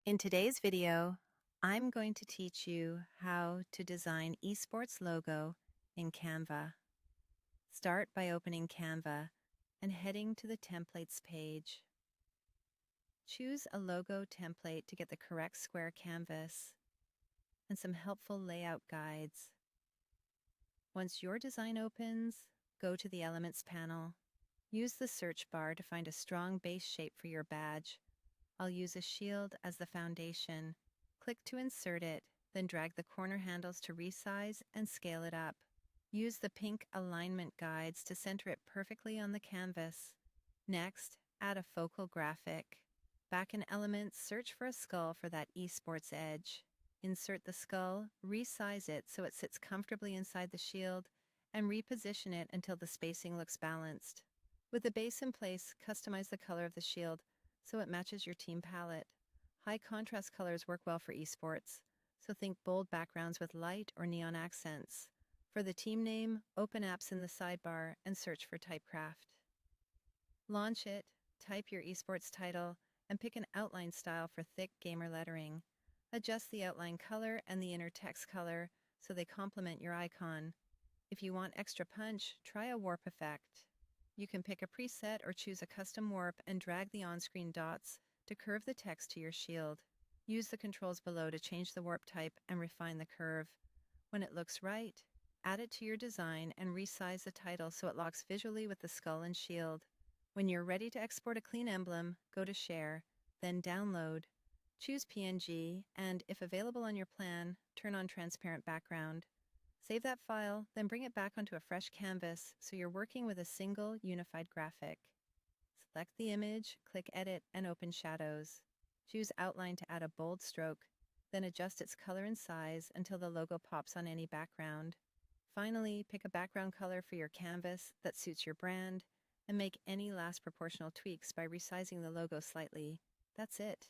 In today's video, I'm going to teach you how to design esports logo in Canva. Start by opening Canva and heading to the templates page. Choose a logo template to get the correct square canvas and some helpful layout guides. Once your design opens, go to the Elements panel. Use the search bar to find a strong base shape for your badge. I'll use a shield as the foundation. Click to insert it, then drag the corner handles to resize and scale it up. Use the pink alignment guides to center it perfectly on the canvas. Next, add a focal graphic. Back in Elements, search for a skull for that esports edge. Insert the skull, resize it so it sits comfortably inside the shield, and reposition it until the spacing looks balanced. With the base in place, customize the color of the shield so it matches your team palette. High contrast colors work well for esports, so think bold backgrounds with light or neon accents. For the team name, open apps in the sidebar and search for Typecraft. Launch it, type your esports title, and pick an outline style for thick gamer lettering. Adjust the outline color and the inner text color so they complement your icon. If you want extra punch, try a warp effect. You can pick a preset or choose a custom warp and drag the on-screen dots to curve the text to your shield. Use the controls below to change the warp type and refine the curve. When it looks right, add it to your design and resize the title so it locks visually with the skull and shield. When you're ready to export a clean emblem, go to Share, then Download. Choose PNG, and if available on your plan, turn on transparent background. Save that file, then bring it back onto a fresh canvas so you're working with a single unified graphic. Select the image, click Edit, and open Shadows. Choose Outline to add a bold stroke, then adjust its color and size until the logo pops on any background. Finally, pick a background color for your canvas that suits your brand, and make any last proportional tweaks by resizing the logo slightly. That's it.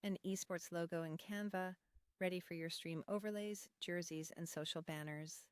An esports logo in Canva, ready for your stream overlays, jerseys, and social banners.